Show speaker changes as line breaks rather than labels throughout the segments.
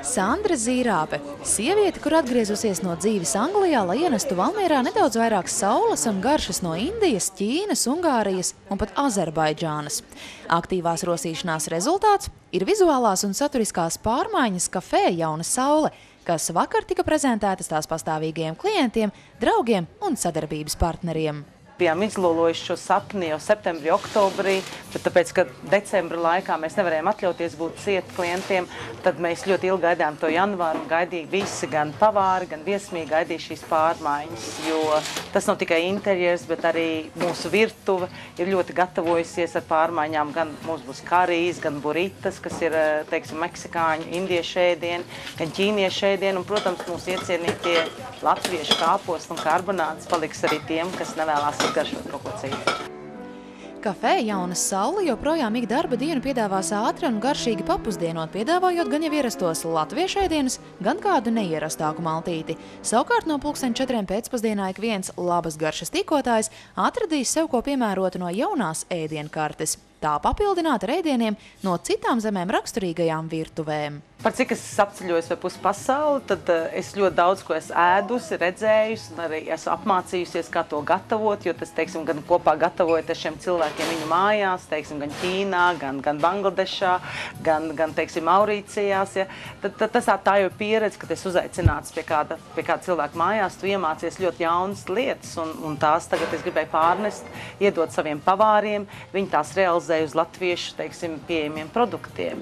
Sandra Zīrāpe – sieviete, kur atgriezusies no dzīves Anglijā, lai ienestu Valmierā nedaudz vairāk saules un garšas no Indijas, Ķīnas, Ungārijas un pat Azerbaidžānas. Aktīvās rosīšanās rezultāts ir vizuālās un saturiskās pārmaiņas kafē Jauna saule, kas vakar tika prezentētas tās pastāvīgajiem klientiem, draugiem un sadarbības partneriem.
Bijām izlolojuši šo sapni jau septembrī, oktobrī, bet tāpēc, ka decembra laikā mēs nevarējām atļauties būt ciet klientiem, tad mēs ļoti ilgi gaidījām to janvāru un gaidīja visi, gan pavāri, gan viesmīgi gaidīja šīs pārmaiņas, jo tas nav tikai interjers, bet arī mūsu virtuve ir ļoti gatavojusies ar pārmaiņām, gan mums būs karijas, gan buritas, kas ir, teiksim, meksikāņu, indiešu ēdieni, gan ķīniešu ēdieni, un, protams, mūsu iecienītie latviešu kāposti un karbonādes paliks arī tiem, kas nevēlās garšot kaut ko citu.
Kafē Jauna saule joprojām ik darba dienu piedāvās ātri un garšīgi papusdienot, piedāvājot gan jau ierastos latviešu ēdienus, gan kādu neierastāku maltīti. Savukārt no 4:00 pēcpusdienā ik viens labas garšas tikotājs atradīs sev ko piemērotu no jaunās ēdienkartes. Tā papildināt ar ēdieniem no citām zemēm raksturīgajām virtuvēm.
Par cik es apceļojos vai pusi pasauli, tad es ļoti daudz ko esmu ēdusi, redzējusi un arī esmu apmācījusies, kā to gatavot, jo tas, teiksim, gan kopā gatavojot ar šiem cilvēkiem viņu mājās, teiksim, gan Ķīnā, gan Bangladešā, gan teiksim, Maurīcijās. Ja. Tad tā jau ir pieredze, kad es uzaicināts pie kāda cilvēka mājās, tu iemācies ļoti jaunas lietas, un tās tagad es gribēju pārnest, iedot saviem pavāriem, viņi tās realizē uz latviešu, teiksim, pieejamiem produktiem.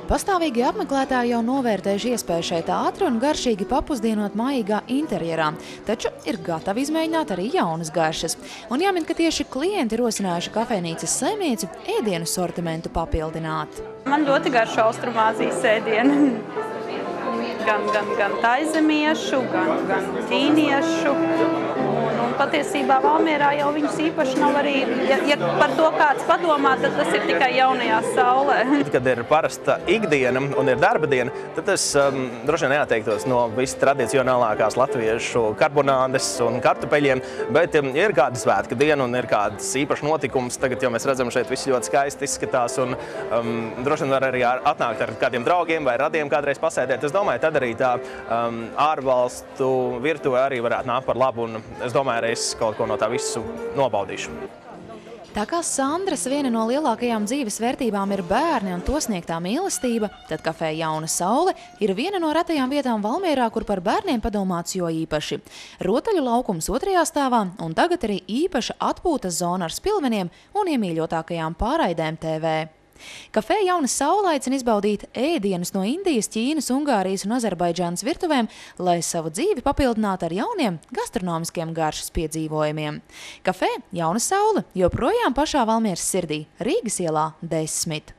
Pastāvīgi apmeklētāji jau novērtējuši iespēju šeit ātri un garšīgi papusdienot mājīgā interjerā, taču ir gatavi izmēģināt arī jaunas garšas. Un jāmin, ka tieši klienti rosinājuši kafejnīcas saimnieci ēdienu sortimentu papildināt.
Man ļoti garšo Austrumāzijas ēdieni. Gan taizemiešu, gan ķīniešu. Un patiesībā Valmierā jau viņus īpaši nav arī, ja par to kāds padomā, tad tas ir tikai Jaunajā saulē.
Kad ir parasta ikdiena un ir darba diena, tad es droši vien neatteiktos no vistradicionālākās latviešu karbonādes un kartupeļiem, bet ir kāda svētka diena un ir kāds īpašs notikums. Tagad jau mēs redzam, šeit viss ļoti skaisti izskatās un droši vien var arī atnākt ar kādiem draugiem vai radiem kādreiz pasēdēt. Es domāju, tad arī tā ārvalstu virtuve arī varētu nākt par labu un es domāju, arī es kaut ko no tā visu nobaudīšu.
Tā kā Sandras viena no lielākajām dzīves vērtībām ir bērni un to sniegtā mīlestība, tad kafē Jauna saule ir viena no retajām vietām Valmierā, kur par bērniem padomāts jo īpaši. Rotaļu laukums 2. stāvā un tagad arī īpaša atpūtas zona ar spilveniem un iemīļotākajām pārraidēm TV. Kafē Jauna saule aicina izbaudīt ēdienus no Indijas, Ķīnas, Ungārijas un Azerbaidžānas virtuvēm, lai savu dzīvi papildinātu ar jauniem gastronomiskiem garšas piedzīvojumiem. Kafē Jauna saule joprojām pašā Valmieras sirdī, Rīgas ielā 10.